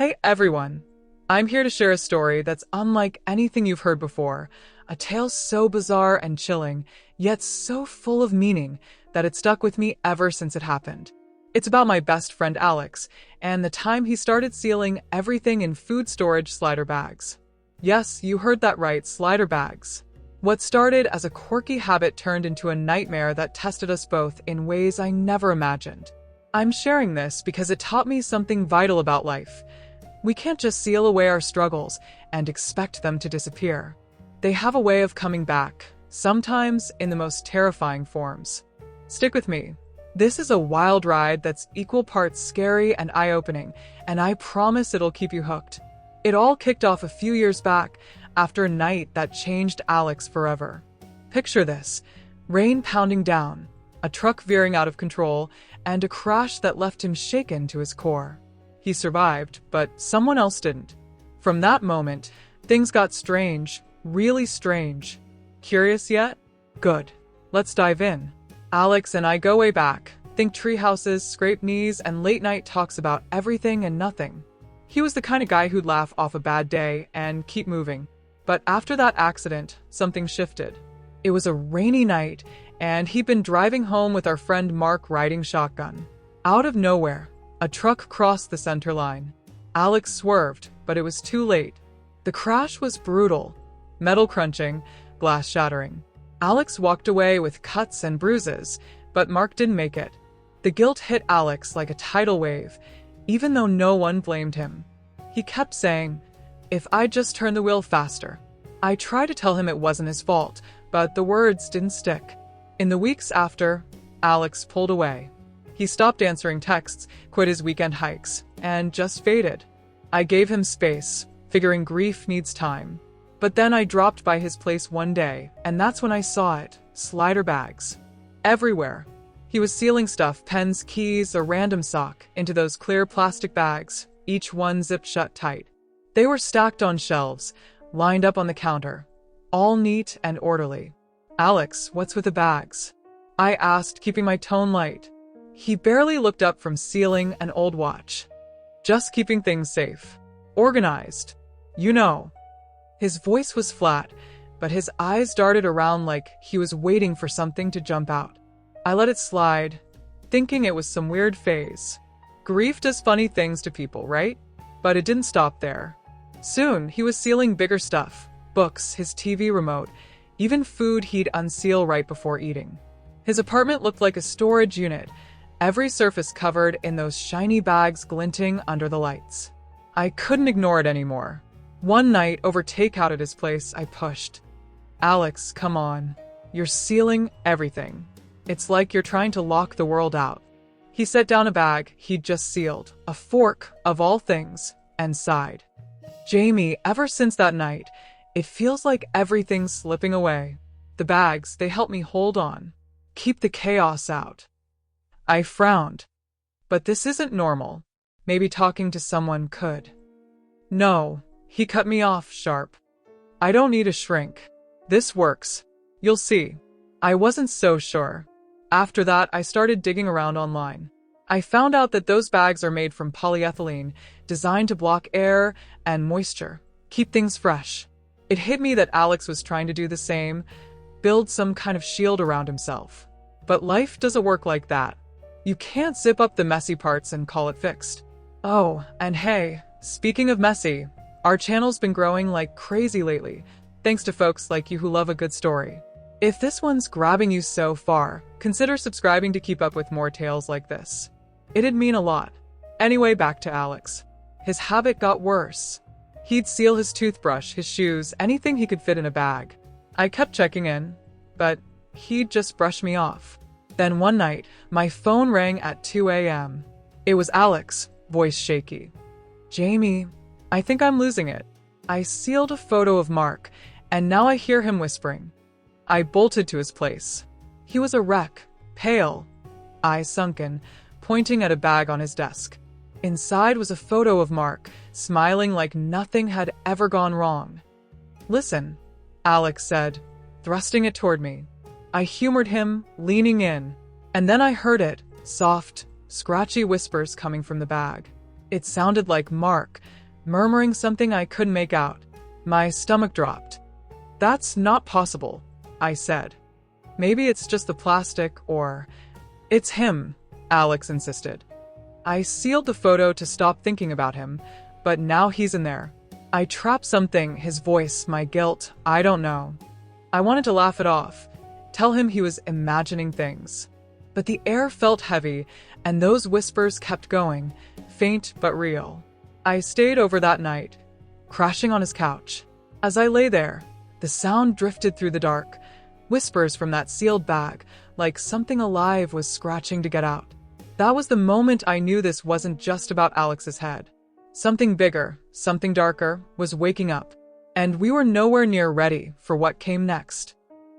Hey everyone! I'm here to share a story that's unlike anything you've heard before. A tale so bizarre and chilling, yet so full of meaning that it stuck with me ever since it happened. It's about my best friend Alex, and the time he started sealing everything in food storage slider bags. Yes, you heard that right, slider bags. What started as a quirky habit turned into a nightmare that tested us both in ways I never imagined. I'm sharing this because it taught me something vital about life. We can't just seal away our struggles and expect them to disappear. They have a way of coming back, sometimes in the most terrifying forms. Stick with me. This is a wild ride that's equal parts scary and eye-opening, and I promise it'll keep you hooked. It all kicked off a few years back after a night that changed Alex forever. Picture this: rain pounding down, a truck veering out of control, and a crash that left him shaken to his core. He survived, but someone else didn't. From that moment, things got strange, really strange. Curious yet? Good. Let's dive in. Alex and I go way back. Think tree houses, scraped knees, and late night talks about everything and nothing. He was the kind of guy who'd laugh off a bad day and keep moving. But after that accident, something shifted. It was a rainy night, and he'd been driving home with our friend Mark riding shotgun. Out of nowhere, a truck crossed the center line. Alex swerved, but it was too late. The crash was brutal. Metal crunching, glass shattering. Alex walked away with cuts and bruises, but Mark didn't make it. The guilt hit Alex like a tidal wave, even though no one blamed him. He kept saying, "If I'd just turned the wheel faster." I tried to tell him it wasn't his fault, but the words didn't stick. In the weeks after, Alex pulled away. He stopped answering texts, quit his weekend hikes, and just faded. I gave him space, figuring grief needs time. But then I dropped by his place one day, and that's when I saw it: slider bags. Everywhere. He was sealing stuff, pens, keys, a random sock, into those clear plastic bags, each one zipped shut tight. They were stacked on shelves, lined up on the counter, all neat and orderly. "Alex, what's with the bags?" I asked, keeping my tone light. He barely looked up from sealing an old watch. "Just keeping things safe. Organized. You know." His voice was flat, but his eyes darted around like he was waiting for something to jump out. I let it slide, thinking it was some weird phase. Grief does funny things to people, right? But it didn't stop there. Soon, he was sealing bigger stuff: books, his TV remote, even food he'd unseal right before eating. His apartment looked like a storage unit, every surface covered in those shiny bags glinting under the lights. I couldn't ignore it anymore. One night, over takeout at his place, I pushed. "Alex, come on. You're sealing everything. It's like you're trying to lock the world out." He set down a bag he'd just sealed, a fork of all things, and sighed. "Jamie, ever since that night, it feels like everything's slipping away. The bags, they help me hold on, keep the chaos out." I frowned. "But this isn't normal. Maybe talking to someone could." "No," he cut me off sharp. "I don't need a shrink. This works. You'll see." I wasn't so sure. After that, I started digging around online. I found out that those bags are made from polyethylene, designed to block air and moisture, keep things fresh. It hit me that Alex was trying to do the same, build some kind of shield around himself. But life doesn't work like that. You can't zip up the messy parts and call it fixed. Oh, and hey, speaking of messy, our channel's been growing like crazy lately, thanks to folks like you who love a good story. If this one's grabbing you so far, consider subscribing to keep up with more tales like this. It'd mean a lot. Anyway, back to Alex. His habit got worse. He'd seal his toothbrush, his shoes, anything he could fit in a bag. I kept checking in, but he'd just brush me off. Then one night, my phone rang at 2 a.m. It was Alex, voice shaky. "Jamie, I think I'm losing it. I sealed a photo of Mark, and now I hear him whispering." I bolted to his place. He was a wreck, pale, eyes sunken, pointing at a bag on his desk. Inside was a photo of Mark, smiling like nothing had ever gone wrong. "Listen," Alex said, thrusting it toward me. I humored him, leaning in, and then I heard it, soft, scratchy whispers coming from the bag. It sounded like Mark, murmuring something I couldn't make out. My stomach dropped. "That's not possible," I said. "Maybe it's just the plastic, or—" "It's him," Alex insisted. I sealed the photo to stop thinking about him, but now he's in there. I trapped something, his voice, my guilt, I don't know. I wanted to laugh it off, tell him he was imagining things. But the air felt heavy, and those whispers kept going, faint but real. I stayed over that night, crashing on his couch. As I lay there, the sound drifted through the dark, whispers from that sealed bag, like something alive was scratching to get out. That was the moment I knew this wasn't just about Alex's head. Something bigger, something darker, was waking up, and we were nowhere near ready for what came next.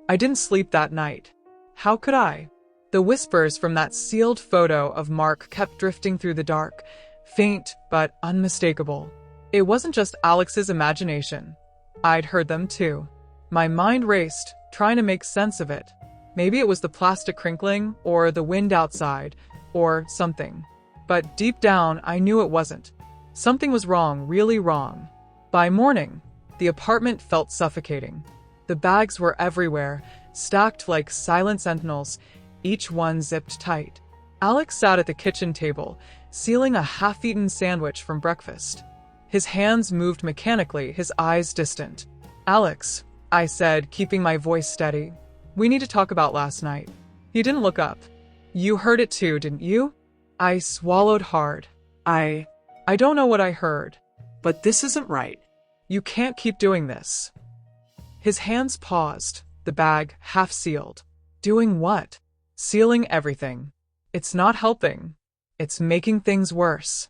I didn't sleep that night. How could I? The whispers from that sealed photo of Mark kept drifting through the dark, faint but unmistakable. It wasn't just Alex's imagination. I'd heard them too. My mind raced, trying to make sense of it. Maybe it was the plastic crinkling, or the wind outside, or something. But deep down, I knew it wasn't. Something was wrong, really wrong. By morning, the apartment felt suffocating. The bags were everywhere, stacked like silent sentinels, each one zipped tight. Alex sat at the kitchen table, sealing a half-eaten sandwich from breakfast. His hands moved mechanically, his eyes distant. "Alex," I said, keeping my voice steady, "we need to talk about last night." He didn't look up. "You heard it too, didn't you?" I swallowed hard. I don't know what I heard, but this isn't right. You can't keep doing this." His hands paused, the bag half sealed. Doing what? Sealing everything. It's not helping. It's making things worse.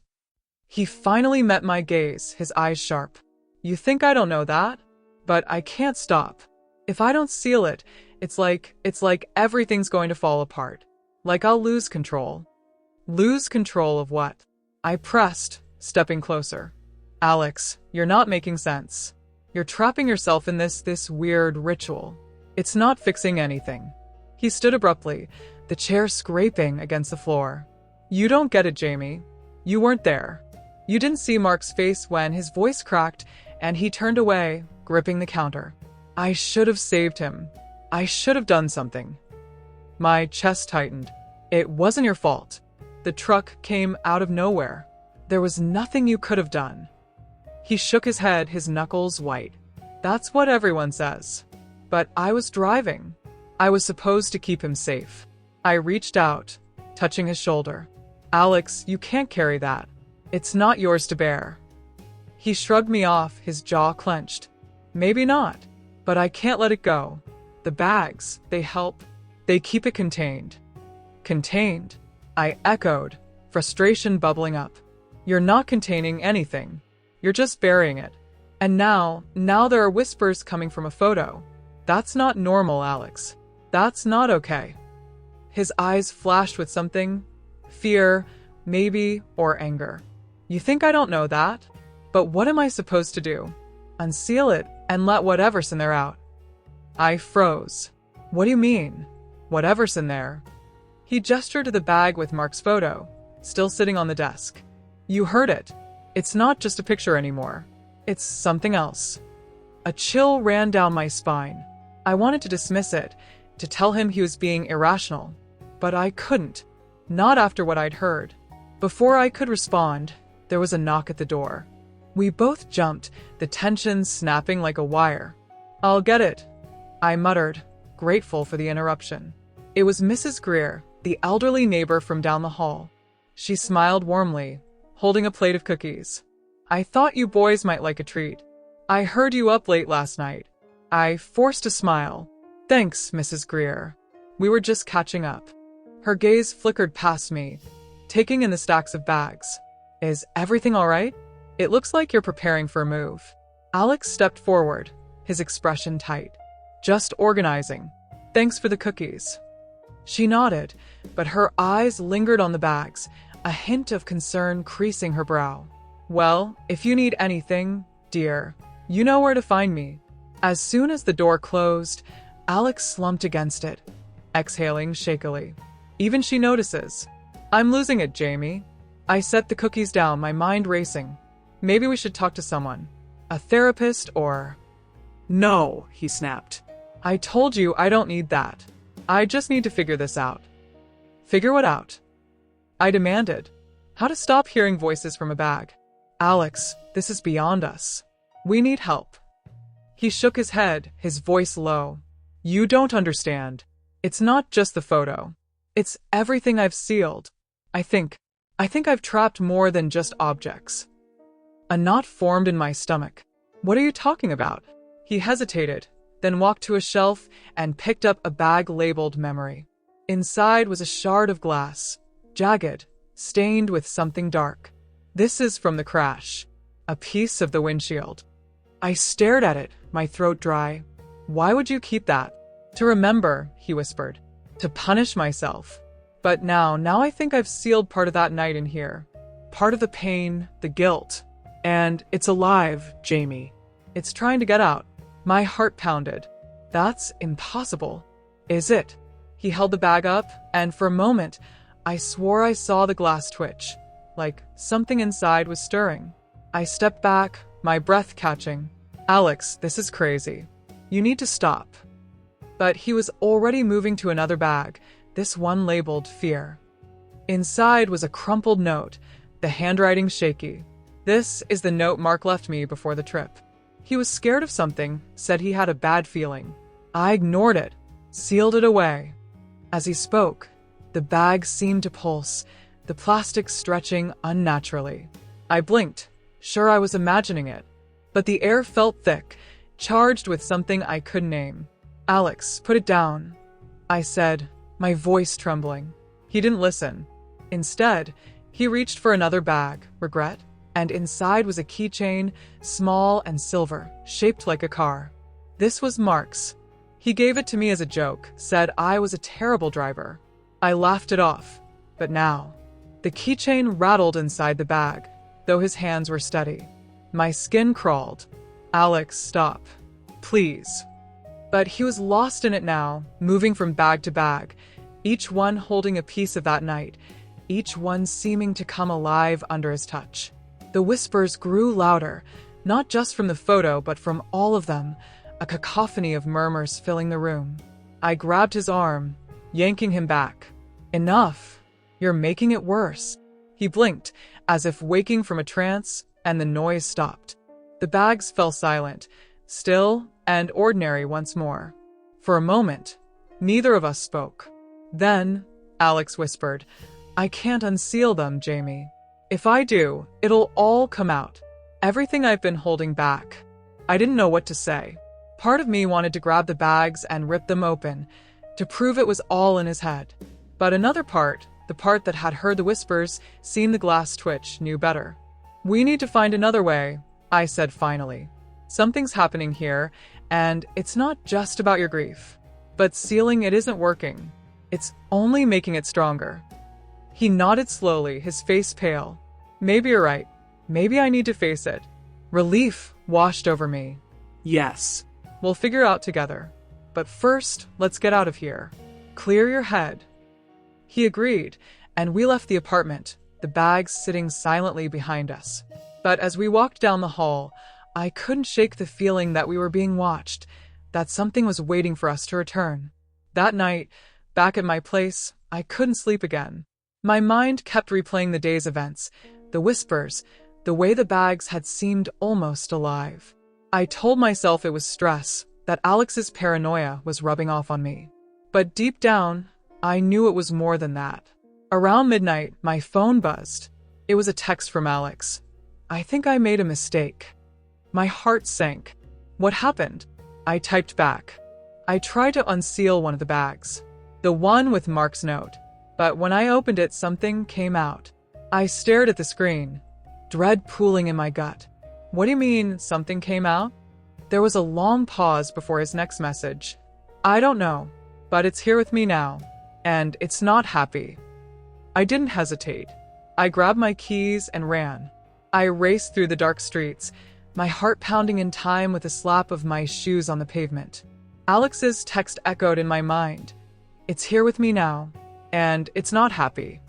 He finally met my gaze, his eyes sharp. "You think I don't know that? But I can't stop. If I don't seal it, it's like everything's going to fall apart. Like I'll lose control." "Lose control of what?" I pressed, stepping closer. "Alex, you're not making sense. You're trapping yourself in this weird ritual. It's not fixing anything." He stood abruptly, the chair scraping against the floor. "You don't get it, Jamie. You weren't there. You didn't see Mark's face when his voice cracked and he turned away, gripping the counter. I should have saved him. I should have done something." My chest tightened. "It wasn't your fault. The truck came out of nowhere. There was nothing you could have done." He shook his head, his knuckles white. "That's what everyone says. But I was driving. I was supposed to keep him safe." I reached out, touching his shoulder. "Alex, you can't carry that. It's not yours to bear." He shrugged me off, his jaw clenched. "Maybe not, but I can't let it go. The bags, they help. They keep it contained." "Contained?" I echoed, frustration bubbling up. "You're not containing anything. You're just burying it. And now there are whispers coming from a photo. That's not normal, Alex. That's not okay." His eyes flashed with something. Fear, maybe, or anger. "You think I don't know that? But what am I supposed to do? Unseal it and let whatever's in there out?" I froze. "What do you mean? Whatever's in there?" He gestured to the bag with Mark's photo, still sitting on the desk. "You heard it. It's not just a picture anymore. It's something else." A chill ran down my spine. I wanted to dismiss it, to tell him he was being irrational. But I couldn't. Not after what I'd heard. Before I could respond, there was a knock at the door. We both jumped, the tension snapping like a wire. "I'll get it," I muttered, grateful for the interruption. It was Mrs. Greer, the elderly neighbor from down the hall. She smiled warmly, holding a plate of cookies. "I thought you boys might like a treat. I heard you up late last night." I forced a smile. "Thanks, Mrs. Greer. We were just catching up." Her gaze flickered past me, taking in the stacks of bags. "Is everything all right? It looks like you're preparing for a move." Alex stepped forward, his expression tight. "Just organizing. Thanks for the cookies." She nodded, but her eyes lingered on the bags, a hint of concern creasing her brow. "Well, if you need anything, dear, you know where to find me." As soon as the door closed, Alex slumped against it, exhaling shakily. "Even she notices. I'm losing it, Jamie. I set the cookies down, my mind racing. Maybe we should talk to someone. A therapist or... No, he snapped. I told you I don't need that. I just need to figure this out. Figure what out? I demanded. How to stop hearing voices from a bag. Alex, this is beyond us. We need help. He shook his head, his voice low. You don't understand. It's not just the photo. It's everything I've sealed. I think I've trapped more than just objects. A knot formed in my stomach. What are you talking about? He hesitated, then walked to a shelf and picked up a bag labeled memory. Inside was a shard of glass, jagged, stained with something dark. This is from the crash. A piece of the windshield. I stared at it, my throat dry. Why would you keep that? To remember, he whispered. To punish myself. But now I think I've sealed part of that night in here. Part of the pain, the guilt. And it's alive, Jamie. It's trying to get out. My heart pounded. That's impossible. Is it? He held the bag up, and for a moment, I swore I saw the glass twitch, like something inside was stirring. I stepped back, my breath catching. Alex, this is crazy. You need to stop. But he was already moving to another bag, this one labeled fear. Inside was a crumpled note, the handwriting shaky. This is the note Mark left me before the trip. He was scared of something, said he had a bad feeling. I ignored it, sealed it away. As he spoke, the bag seemed to pulse, the plastic stretching unnaturally. I blinked, sure I was imagining it. But the air felt thick, charged with something I couldn't name. Alex, put it down, I said, my voice trembling. He didn't listen. Instead, he reached for another bag, regret, and inside was a keychain, small and silver, shaped like a car. This was Mark's. He gave it to me as a joke, said I was a terrible driver. I laughed it off. But now, the keychain rattled inside the bag, though his hands were steady. My skin crawled. Alex, stop. Please. But he was lost in it now, moving from bag to bag, each one holding a piece of that night, each one seeming to come alive under his touch. The whispers grew louder, not just from the photo, but from all of them, a cacophony of murmurs filling the room. I grabbed his arm, yanking him back. Enough. You're making it worse. He blinked, as if waking from a trance, and the noise stopped. The bags fell silent, still and ordinary once more. For a moment, neither of us spoke. Then, Alex whispered, I can't unseal them, Jamie. If I do, it'll all come out. Everything I've been holding back. I didn't know what to say. Part of me wanted to grab the bags and rip them open, to prove it was all in his head. But another part, the part that had heard the whispers, seen the glass twitch, knew better. We need to find another way, I said finally. Something's happening here, and it's not just about your grief. But sealing it isn't working. It's only making it stronger. He nodded slowly, his face pale. Maybe you're right. Maybe I need to face it. Relief washed over me. Yes. We'll figure out together. But first, let's get out of here. Clear your head. He agreed, and we left the apartment, the bags sitting silently behind us. But as we walked down the hall, I couldn't shake the feeling that we were being watched, that something was waiting for us to return. That night, back at my place, I couldn't sleep again. My mind kept replaying the day's events, the whispers, the way the bags had seemed almost alive. I told myself it was stress, that Alex's paranoia was rubbing off on me. But deep down, I knew it was more than that. Around midnight, my phone buzzed. It was a text from Alex. I think I made a mistake. My heart sank. What happened? I typed back. I tried to unseal one of the bags, the one with Mark's note. But when I opened it, something came out. I stared at the screen, dread pooling in my gut. What do you mean, something came out? There was a long pause before his next message. I don't know, but it's here with me now, and it's not happy. I didn't hesitate. I grabbed my keys and ran. I raced through the dark streets, my heart pounding in time with the slap of my shoes on the pavement. Alex's text echoed in my mind. It's here with me now, and it's not happy.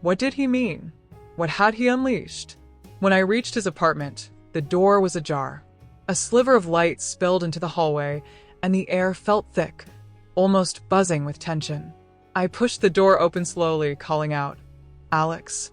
What did he mean? What had he unleashed? When I reached his apartment, the door was ajar. A sliver of light spilled into the hallway, and the air felt thick, almost buzzing with tension. I pushed the door open slowly, calling out, "Alex."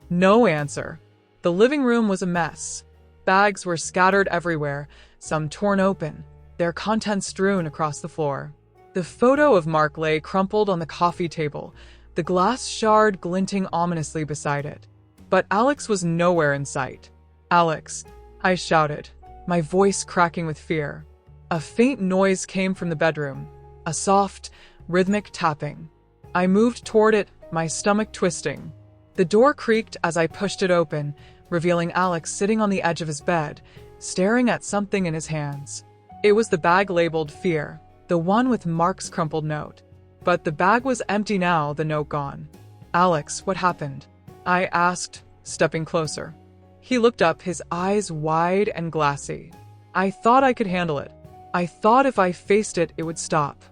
No answer. The living room was a mess. Bags were scattered everywhere, some torn open, their contents strewn across the floor. The photo of Mark lay crumpled on the coffee table, the glass shard glinting ominously beside it. But Alex was nowhere in sight. "Alex," I shouted, my voice cracking with fear. A faint noise came from the bedroom, a soft, rhythmic tapping. I moved toward it, my stomach twisting. The door creaked as I pushed it open, revealing Alex sitting on the edge of his bed, staring at something in his hands. It was the bag labeled Fear, the one with Mark's crumpled note. But the bag was empty now, the note gone. "Alex, what happened?" I asked, stepping closer. He looked up, his eyes wide and glassy. I thought I could handle it. I thought if I faced it, it would stop.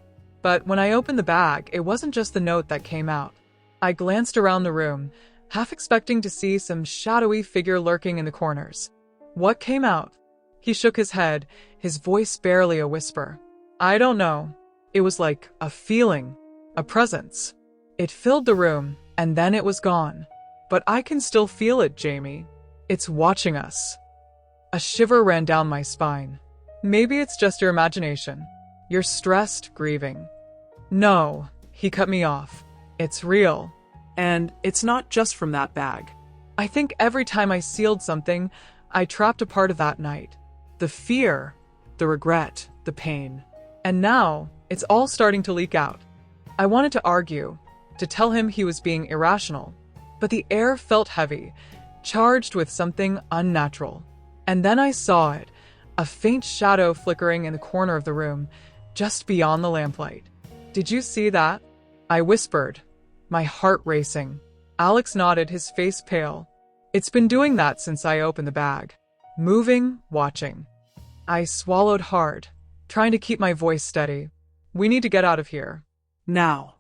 But when I opened the bag, it wasn't just the note that came out. I glanced around the room, half expecting to see some shadowy figure lurking in the corners. What came out? He shook his head, his voice barely a whisper. "I don't know." It was like a feeling, a presence. It filled the room, and then it was gone. But I can still feel it, Jamie. It's watching us. A shiver ran down my spine. Maybe it's just your imagination. You're stressed, grieving. No, he cut me off. It's real. And it's not just from that bag. I think every time I sealed something, I trapped a part of that night. The fear, the regret, the pain. And now, it's all starting to leak out. I wanted to argue, to tell him he was being irrational. But the air felt heavy, charged with something unnatural. And then I saw it, a faint shadow flickering in the corner of the room, just beyond the lamplight. "Did you see that?" I whispered, my heart racing. Alex nodded, his face pale. "It's been doing that since I opened the bag. Moving, watching." I swallowed hard, trying to keep my voice steady. "We need to get out of here." Now.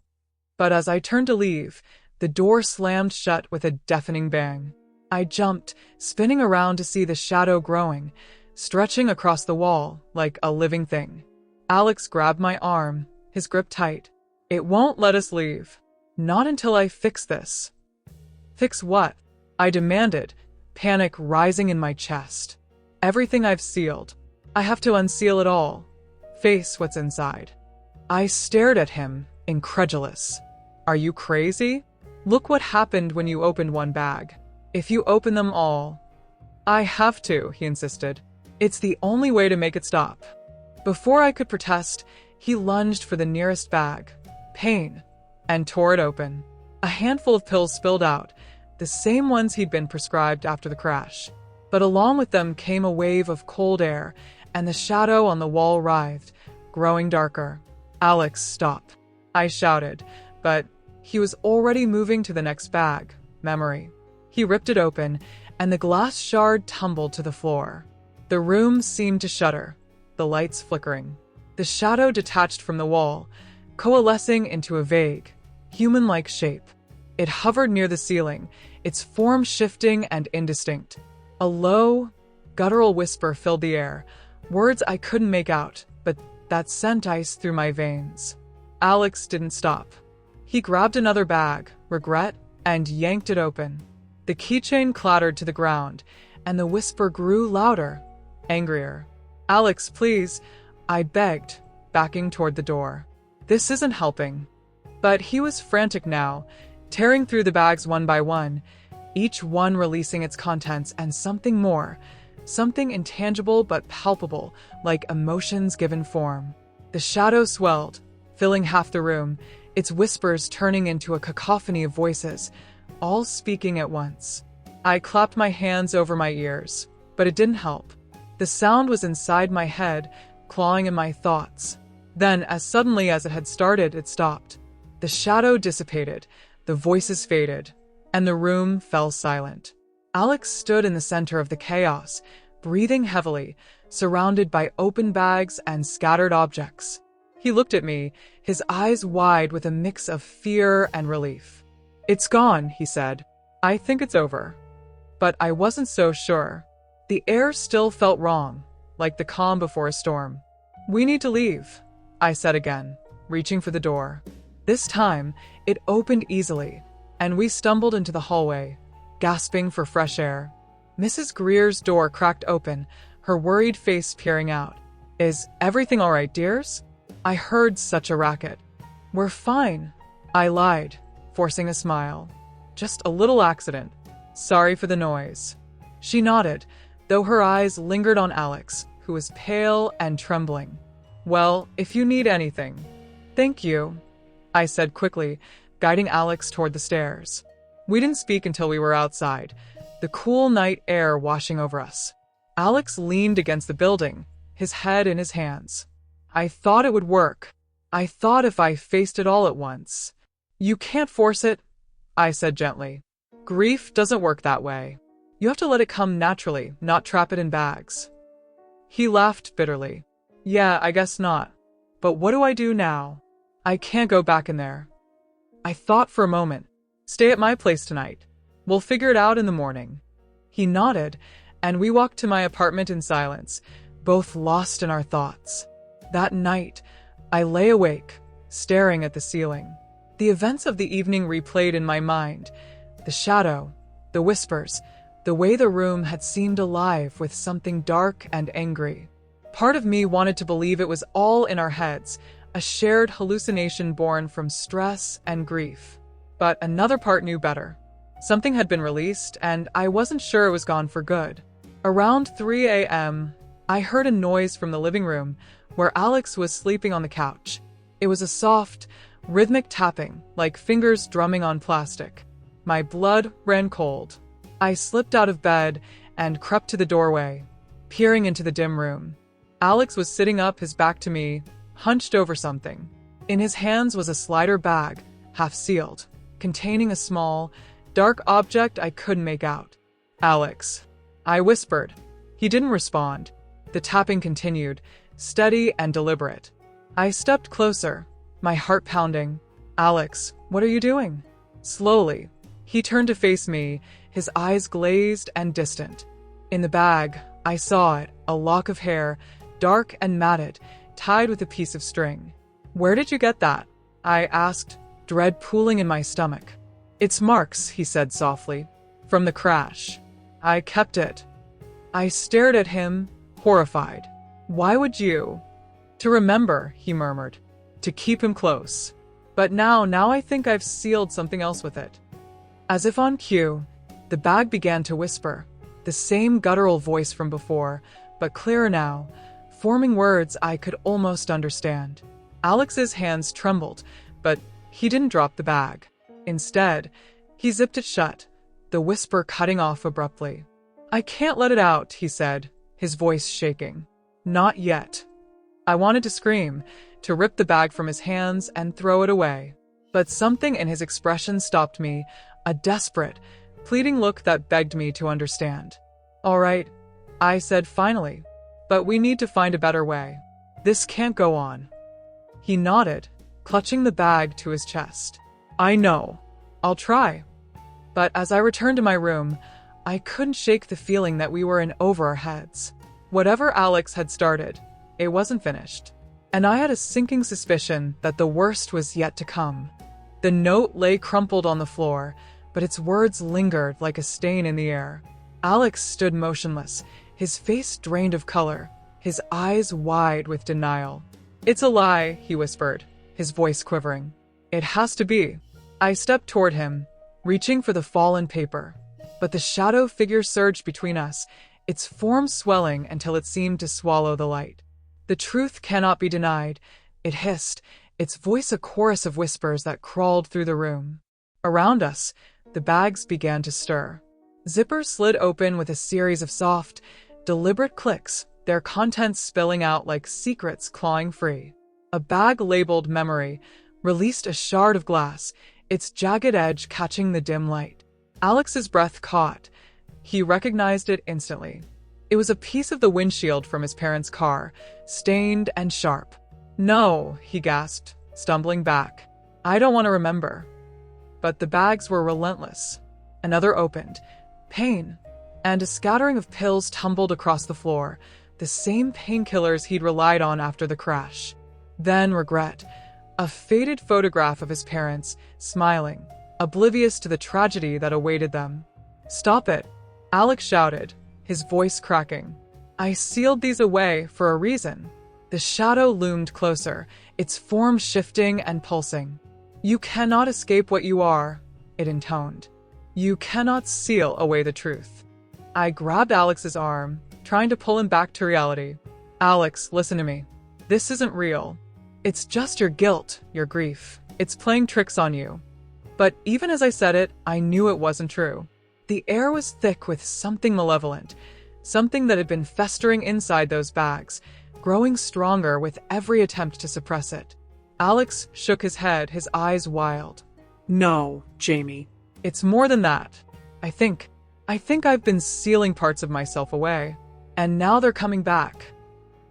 But as I turned to leave, the door slammed shut with a deafening bang. I jumped, spinning around to see the shadow growing, stretching across the wall like a living thing. Alex grabbed my arm, his grip tight. "It won't let us leave. Not until I fix this." "Fix what?" I demanded, panic rising in my chest. "Everything I've sealed. I have to unseal it all. Face what's inside." I stared at him, incredulous. "Are you crazy? Look what happened when you opened one bag. If you open them all..." "I have to," he insisted. "It's the only way to make it stop." Before I could protest, he lunged for the nearest bag, pain, and tore it open. A handful of pills spilled out, the same ones he'd been prescribed after the crash. But along with them came a wave of cold air, and the shadow on the wall writhed, growing darker. "Alex, stop," I shouted, but he was already moving to the next bag, memory. He ripped it open, and the glass shard tumbled to the floor. The room seemed to shudder, the lights flickering. The shadow detached from the wall, coalescing into a vague, human-like shape. It hovered near the ceiling, its form shifting and indistinct. A low, guttural whisper filled the air, words I couldn't make out, but that sent ice through my veins. Alex didn't stop. He grabbed another bag, regret, and yanked it open. The keychain clattered to the ground, and the whisper grew louder, angrier. "Alex, please," I begged, backing toward the door. "This isn't helping." But he was frantic now, tearing through the bags one by one, each one releasing its contents and something more, something intangible but palpable, like emotions given form. The shadow swelled, filling half the room, its whispers turning into a cacophony of voices, all speaking at once. I clapped my hands over my ears, but it didn't help. The sound was inside my head, clawing in my thoughts. Then, as suddenly as it had started, it stopped. The shadow dissipated, the voices faded, and the room fell silent. Alex stood in the center of the chaos, breathing heavily, surrounded by open bags and scattered objects. He looked at me, his eyes wide with a mix of fear and relief. "It's gone," he said. I think it's over. But I wasn't so sure. The air still felt wrong, like the calm before a storm. We need to leave, I said again, reaching for the door. This time, it opened easily, and we stumbled into the hallway, gasping for fresh air. Mrs. Greer's door cracked open, her worried face peering out. Is everything all right, dears? I heard such a racket. We're fine, I lied, forcing a smile. Just a little accident. Sorry for the noise. She nodded, though her eyes lingered on Alex, who was pale and trembling. Well, if you need anything. Thank you, I said quickly, guiding Alex toward the stairs. We didn't speak until we were outside, the cool night air washing over us. Alex leaned against the building, his head in his hands. I thought it would work. I thought if I faced it all at once. You can't force it, I said gently. Grief doesn't work that way. You have to let it come naturally, not trap it in bags. He laughed bitterly. Yeah, I guess not. But what do I do now? I can't go back in there. I thought for a moment. Stay at my place tonight. We'll figure it out in the morning. He nodded, and we walked to my apartment in silence, both lost in our thoughts. That night, I lay awake, staring at the ceiling. The events of the evening replayed in my mind. The shadow, the whispers, the way the room had seemed alive with something dark and angry. Part of me wanted to believe it was all in our heads, a shared hallucination born from stress and grief. But another part knew better. Something had been released, and I wasn't sure it was gone for good. Around 3 a.m., I heard a noise from the living room where Alex was sleeping on the couch. It was a soft, rhythmic tapping, like fingers drumming on plastic. My blood ran cold. I slipped out of bed and crept to the doorway, peering into the dim room. Alex was sitting up, his back to me, hunched over something. In his hands was a slider bag, half-sealed, containing a small, dark object I couldn't make out. Alex, I whispered. He didn't respond. The tapping continued, steady and deliberate. I stepped closer, my heart pounding. Alex, what are you doing? Slowly, he turned to face me, his eyes glazed and distant. In the bag, I saw it, a lock of hair, dark and matted, tied with a piece of string. Where did you get that? I asked, dread pooling in my stomach. It's Mark's, he said softly, from the crash. I kept it. I stared at him, horrified. Why would you? To remember, he murmured. To keep him close. But now I think I've sealed something else with it. As if on cue, the bag began to whisper, the same guttural voice from before, but clearer now, forming words I could almost understand. Alex's hands trembled, but he didn't drop the bag. Instead, he zipped it shut, the whisper cutting off abruptly. I can't let it out, he said, his voice shaking. Not yet. I wanted to scream, to rip the bag from his hands and throw it away. But something in his expression stopped me, a desperate, pleading look that begged me to understand. All right, I said finally, but we need to find a better way. This can't go on. He nodded, clutching the bag to his chest. I know. I'll try. But as I returned to my room, I couldn't shake the feeling that we were in over our heads. Whatever Alex had started, it wasn't finished. And I had a sinking suspicion that the worst was yet to come. The note lay crumpled on the floor, but its words lingered like a stain in the air. Alex stood motionless, his face drained of color, his eyes wide with denial. It's a lie, he whispered, his voice quivering. It has to be. I stepped toward him, reaching for the fallen paper. But the shadow figure surged between us, its form swelling until it seemed to swallow the light. The truth cannot be denied, it hissed, its voice a chorus of whispers that crawled through the room. Around us, the bags began to stir. Zippers slid open with a series of soft, deliberate clicks, their contents spilling out like secrets clawing free. A bag labeled Memory released a shard of glass, its jagged edge catching the dim light. Alex's breath caught. He recognized it instantly. It was a piece of the windshield from his parents' car, stained and sharp. No, he gasped, stumbling back. I don't want to remember. But the bags were relentless. Another opened. Pain. And a scattering of pills tumbled across the floor, the same painkillers he'd relied on after the crash. Then regret. A faded photograph of his parents, smiling, oblivious to the tragedy that awaited them. "Stop it," Alex shouted, his voice cracking. "I sealed these away for a reason." The shadow loomed closer, its form shifting and pulsing. "You cannot escape what you are," it intoned. "You cannot seal away the truth." I grabbed Alex's arm, trying to pull him back to reality. "Alex, listen to me. This isn't real. It's just your guilt, your grief. It's playing tricks on you." But even as I said it, I knew it wasn't true. The air was thick with something malevolent, something that had been festering inside those bags, growing stronger with every attempt to suppress it. Alex shook his head, his eyes wild. No, Jamie. "It's more than that. I think I've been sealing parts of myself away, and now they're coming back."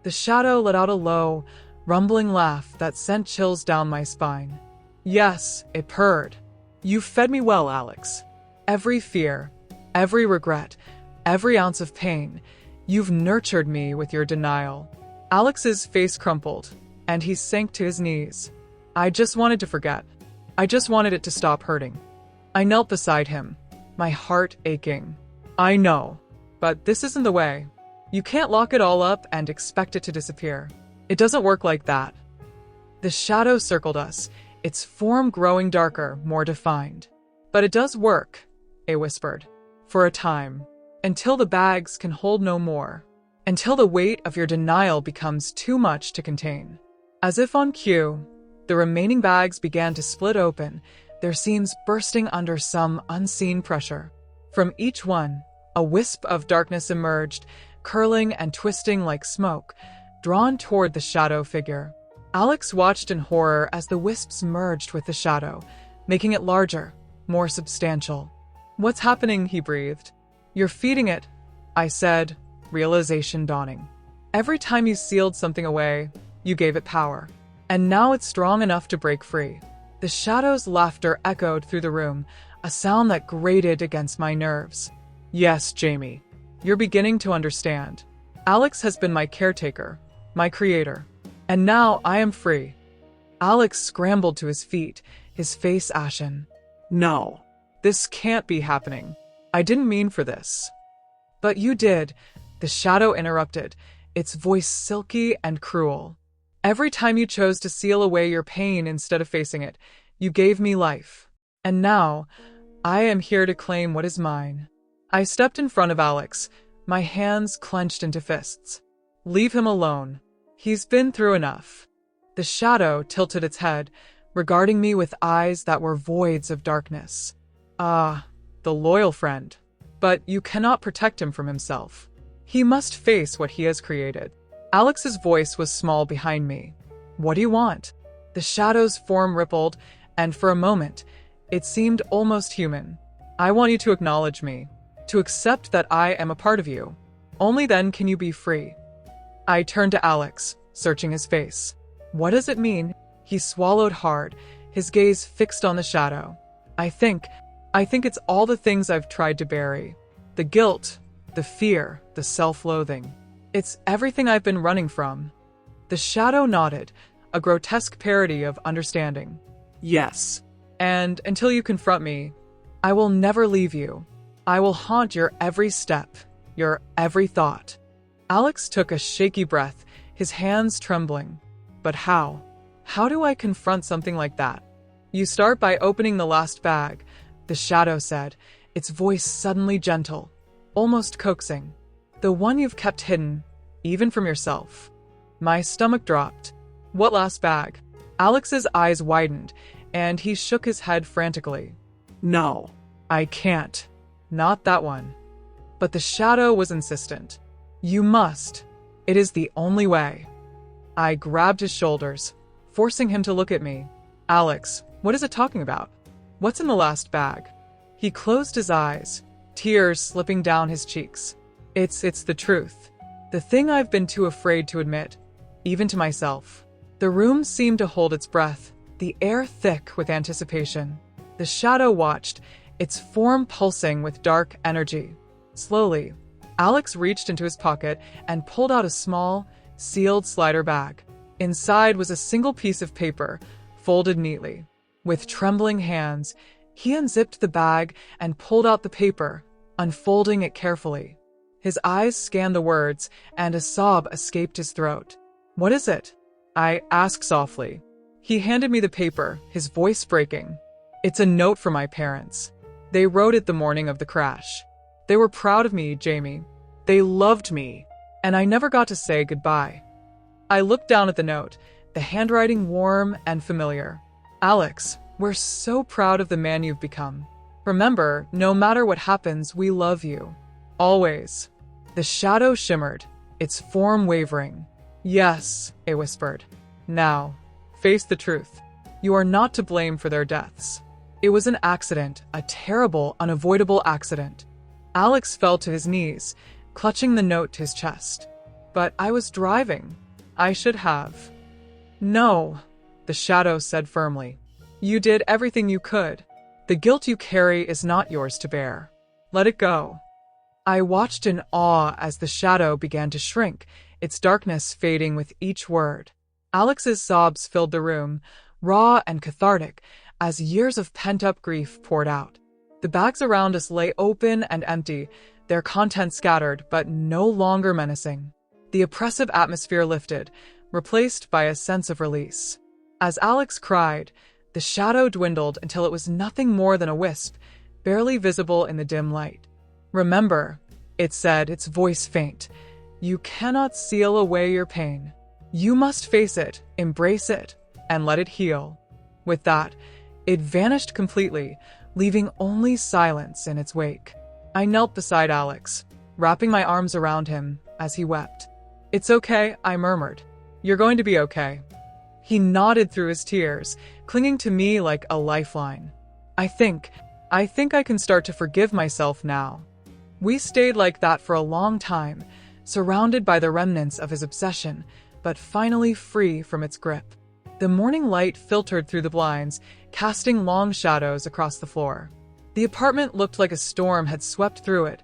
The shadow let out a low, rumbling laugh that sent chills down my spine. "Yes," it purred. "You've fed me well, Alex. Every fear, every regret, every ounce of pain, you've nurtured me with your denial." Alex's face crumpled, and he sank to his knees. I just wanted to forget. I just wanted it to stop hurting. I knelt beside him, my heart aching. "I know, but this isn't the way. You can't lock it all up and expect it to disappear. It doesn't work like that." The shadow circled us, its form growing darker, more defined. "But it does work," it whispered. "For a time. Until the bags can hold no more. Until the weight of your denial becomes too much to contain." As if on cue, the remaining bags began to split open, their seams bursting under some unseen pressure. From each one, a wisp of darkness emerged, curling and twisting like smoke, drawn toward the shadow figure. Alex watched in horror as the wisps merged with the shadow, making it larger, more substantial. "What's happening?" he breathed. "You're feeding it," I said, realization dawning. "Every time you sealed something away, you gave it power. And now it's strong enough to break free." The shadow's laughter echoed through the room, a sound that grated against my nerves. "Yes, Jamie, you're beginning to understand. Alex has been my caretaker, my creator. And now I am free." Alex scrambled to his feet, his face ashen. No. "This can't be happening. I didn't mean for this." "But you did," the shadow interrupted, its voice silky and cruel. "Every time you chose to seal away your pain instead of facing it, you gave me life. And now, I am here to claim what is mine." I stepped in front of Alex, my hands clenched into fists. "Leave him alone. He's been through enough." The shadow tilted its head, regarding me with eyes that were voids of darkness. "Ah, the loyal friend. But you cannot protect him from himself. He must face what he has created." Alex's voice was small behind me. "What do you want?" The shadow's form rippled, and for a moment, it seemed almost human. "I want you to acknowledge me, to accept that I am a part of you. Only then can you be free." I turned to Alex, searching his face. "What does it mean?" He swallowed hard, his gaze fixed on the shadow. I think it's all the things I've tried to bury. The guilt, the fear, the self-loathing. It's everything I've been running from." The shadow nodded, a grotesque parody of understanding. Yes. "And until you confront me, I will never leave you. I will haunt your every step, your every thought." Alex took a shaky breath, his hands trembling. "But how? How do I confront something like that?" "You start by opening the last bag," the shadow said, its voice suddenly gentle, almost coaxing. "The one you've kept hidden, even from yourself." My stomach dropped. "What last bag?" Alex's eyes widened, and he shook his head frantically. No. "I can't. Not that one." But the shadow was insistent. "You must. It is the only way." I grabbed his shoulders, forcing him to look at me. "Alex, what is it talking about? What's in the last bag?" He closed his eyes, tears slipping down his cheeks. It's the truth. The thing I've been too afraid to admit, even to myself." The room seemed to hold its breath, the air thick with anticipation. The shadow watched, its form pulsing with dark energy. Slowly, Alex reached into his pocket and pulled out a small, sealed slider bag. Inside was a single piece of paper, folded neatly. With trembling hands, he unzipped the bag and pulled out the paper, unfolding it carefully. His eyes scanned the words, and a sob escaped his throat. "What is it?" I asked softly. He handed me the paper, his voice breaking. "It's a note from my parents. They wrote it the morning of the crash. They were proud of me, Jamie. They loved me, and I never got to say goodbye." I looked down at the note, the handwriting warm and familiar. "Alex, we're so proud of the man you've become. Remember, no matter what happens, we love you. Always." The shadow shimmered, its form wavering. "Yes," it whispered. "Now, face the truth. You are not to blame for their deaths. It was an accident, a terrible, unavoidable accident." Alex fell to his knees, clutching the note to his chest. "But I was driving. I should have." "No," the shadow said firmly. "You did everything you could. The guilt you carry is not yours to bear. Let it go." I watched in awe as the shadow began to shrink, its darkness fading with each word. Alex's sobs filled the room, raw and cathartic, as years of pent-up grief poured out. The bags around us lay open and empty, their contents scattered but no longer menacing. The oppressive atmosphere lifted, replaced by a sense of release. As Alex cried, the shadow dwindled until it was nothing more than a wisp, barely visible in the dim light. "Remember," it said, its voice faint, "you cannot seal away your pain. You must face it, embrace it, and let it heal." With that, it vanished completely, leaving only silence in its wake. I knelt beside Alex, wrapping my arms around him as he wept. "It's okay," I murmured. "You're going to be okay." He nodded through his tears, clinging to me like a lifeline. I think I can start to forgive myself now." We stayed like that for a long time, surrounded by the remnants of his obsession, but finally free from its grip. The morning light filtered through the blinds, casting long shadows across the floor. The apartment looked like a storm had swept through it,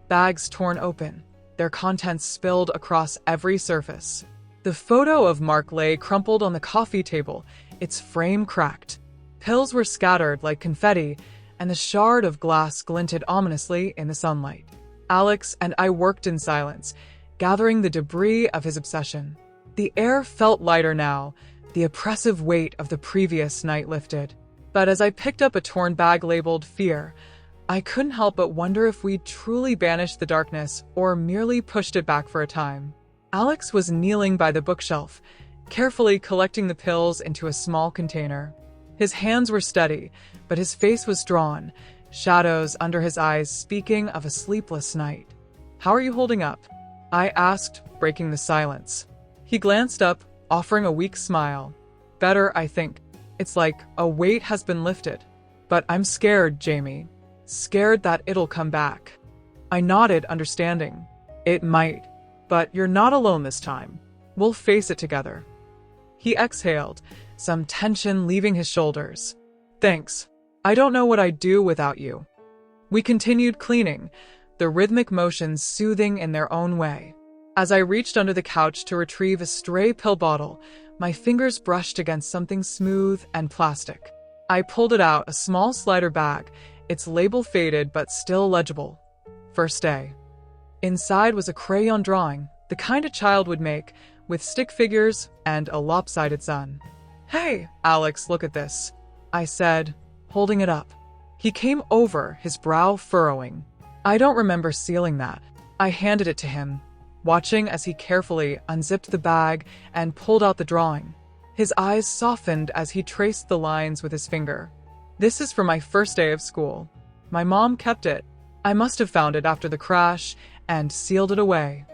bags torn open, their contents spilled across every surface. The photo of Mark lay crumpled on the coffee table, its frame cracked. Pills were scattered like confetti, and the shard of glass glinted ominously in the sunlight. Alex and I worked in silence, gathering the debris of his obsession. The air felt lighter now, the oppressive weight of the previous night lifted. But as I picked up a torn bag labeled Fear, I couldn't help but wonder if we'd truly banished the darkness or merely pushed it back for a time. Alex was kneeling by the bookshelf, carefully collecting the pills into a small container. His hands were steady, but his face was drawn, shadows under his eyes speaking of a sleepless night. "How are you holding up?" I asked, breaking the silence. He glanced up, offering a weak smile. "Better, I think. It's like a weight has been lifted. But I'm scared, Jamie. Scared that it'll come back." I nodded, understanding. "It might. But you're not alone this time. We'll face it together." He exhaled, some tension leaving his shoulders. "Thanks. I don't know what I'd do without you." We continued cleaning, the rhythmic motions soothing in their own way. As I reached under the couch to retrieve a stray pill bottle, my fingers brushed against something smooth and plastic. I pulled it out, a small slider bag, its label faded but still legible. "First day." Inside was a crayon drawing, the kind a child would make, with stick figures and a lopsided sun. "Hey, Alex, look at this," I said, holding it up. He came over, his brow furrowing. "I don't remember sealing that." I handed it to him, watching as he carefully unzipped the bag and pulled out the drawing. His eyes softened as he traced the lines with his finger. "This is for my first day of school. My mom kept it. I must have found it after the crash and sealed it away."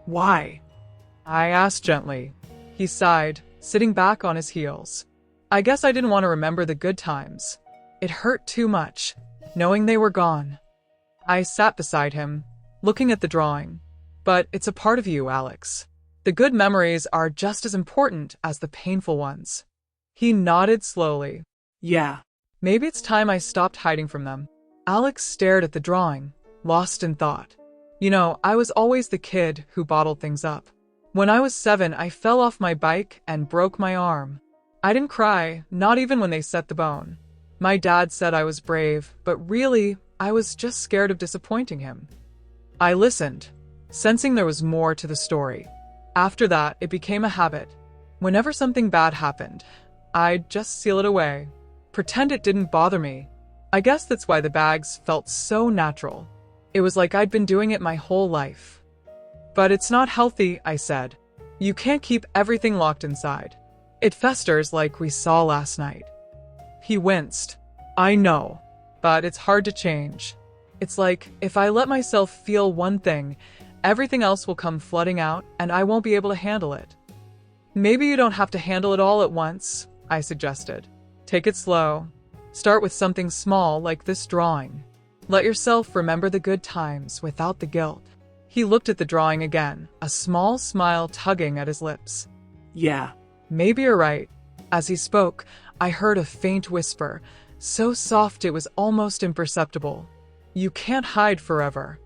"Why?" I asked gently. He sighed, sitting back on his heels. "I guess I didn't want to remember the good times. It hurt too much, knowing they were gone." I sat beside him, looking at the drawing. "But it's a part of you, Alex. The good memories are just as important as the painful ones." He nodded slowly. "Yeah. Maybe it's time I stopped hiding from them." Alex stared at the drawing, lost in thought. I was always the kid who bottled things up. When I was 7, I fell off my bike and broke my arm. I didn't cry, not even when they set the bone. My dad said I was brave, but really, I was just scared of disappointing him. I listened, sensing there was more to the story. After that, it became a habit. Whenever something bad happened, I'd just seal it away, pretend it didn't bother me. I guess that's why the bags felt so natural. It was like I'd been doing it my whole life. But it's not healthy, I said. You can't keep everything locked inside. It festers like we saw last night. He winced. I know, but it's hard to change. It's like if I let myself feel one thing, everything else will come flooding out and I won't be able to handle it. Maybe you don't have to handle it all at once, I suggested. Take it slow. Start with something small like this drawing. Let yourself remember the good times without the guilt. He looked at the drawing again, a small smile tugging at his lips. Yeah. Maybe you're right. As he spoke, I heard a faint whisper, so soft it was almost imperceptible. You can't hide forever.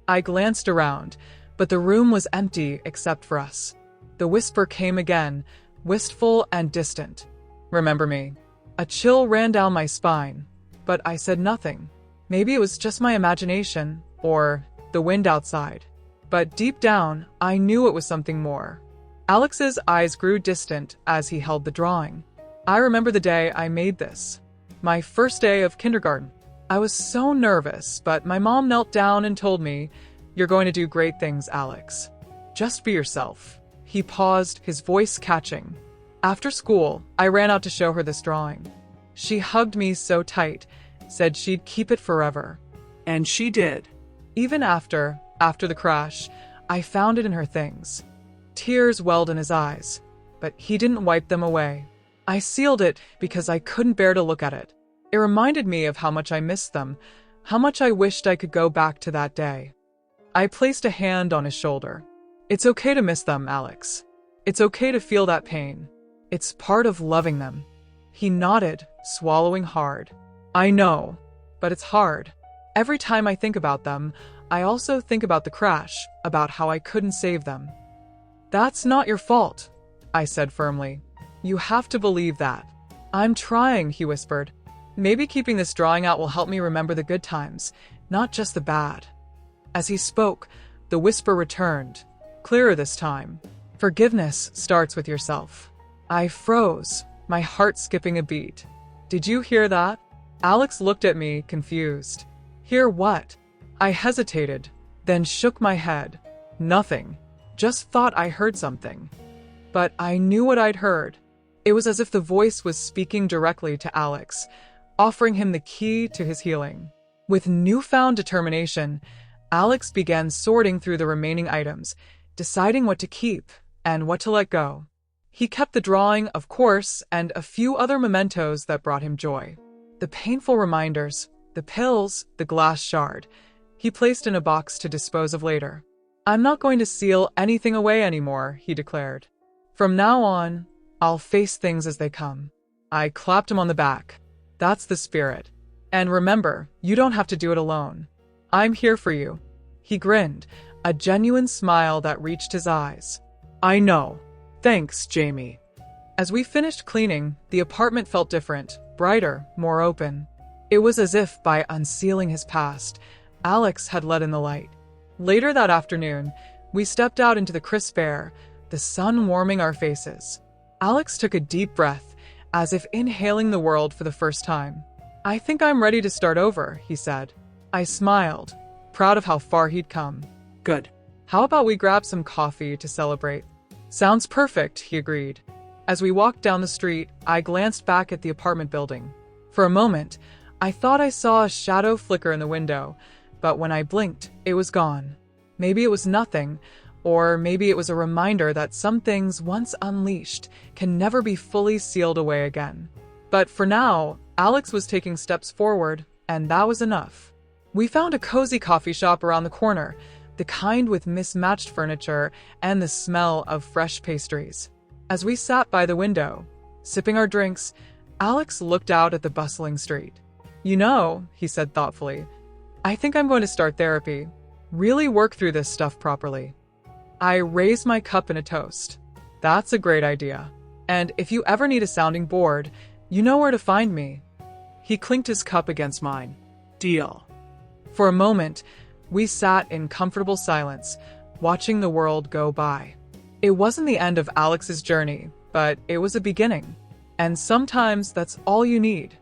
I glanced around, but the room was empty except for us. The whisper came again, wistful and distant. Remember me. A chill ran down my spine, but I said nothing. Maybe it was just my imagination, or the wind outside. But deep down, I knew it was something more. Alex's eyes grew distant as he held the drawing. I remember the day I made this. My first day of kindergarten. I was so nervous, but my mom knelt down and told me, "You're going to do great things, Alex. Just be yourself." He paused, his voice catching. After school, I ran out to show her this drawing. She hugged me so tight, said she'd keep it forever. And she did. Even after the crash, I found it in her things. Tears welled in his eyes, but he didn't wipe them away. I sealed it because I couldn't bear to look at it. It reminded me of how much I missed them, how much I wished I could go back to that day. I placed a hand on his shoulder. It's okay to miss them, Alex. It's okay to feel that pain. It's part of loving them. He nodded, swallowing hard. I know, but it's hard. Every time I think about them, I also think about the crash, about how I couldn't save them. That's not your fault, I said firmly. You have to believe that. I'm trying, he whispered. Maybe keeping this drawing out will help me remember the good times, not just the bad. As he spoke, the whisper returned, clearer this time. Forgiveness starts with yourself. I froze, my heart skipping a beat. Did you hear that? Alex looked at me, confused. Hear what? I hesitated, then shook my head. Nothing. Just thought I heard something. But I knew what I'd heard. It was as if the voice was speaking directly to Alex, offering him the key to his healing. With newfound determination, Alex began sorting through the remaining items, deciding what to keep and what to let go. He kept the drawing, of course, and a few other mementos that brought him joy. The painful reminders, the pills, the glass shard, he placed in a box to dispose of later. I'm not going to seal anything away anymore, he declared. From now on, I'll face things as they come. I clapped him on the back. That's the spirit. And remember, you don't have to do it alone. I'm here for you. He grinned, a genuine smile that reached his eyes. I know. Thanks, Jamie. As we finished cleaning, the apartment felt different, brighter, more open. It was as if, by unsealing his past, Alex had let in the light. Later that afternoon, we stepped out into the crisp air, the sun warming our faces. Alex took a deep breath, as if inhaling the world for the first time. I think I'm ready to start over, he said. I smiled, proud of how far he'd come. Good. How about we grab some coffee to celebrate? Sounds perfect, he agreed. As we walked down the street, I glanced back at the apartment building. For a moment, I thought I saw a shadow flicker in the window, but when I blinked, it was gone. Maybe it was nothing, or maybe it was a reminder that some things once unleashed can never be fully sealed away again. But for now, Alex was taking steps forward, and that was enough. We found a cozy coffee shop around the corner, the kind with mismatched furniture and the smell of fresh pastries. As we sat by the window, sipping our drinks, Alex looked out at the bustling street. He said thoughtfully, I think I'm going to start therapy. Really work through this stuff properly. I raise my cup in a toast. That's a great idea. And if you ever need a sounding board, you know where to find me. He clinked his cup against mine. Deal. For a moment, we sat in comfortable silence, watching the world go by. It wasn't the end of Alex's journey, but it was a beginning. And sometimes that's all you need.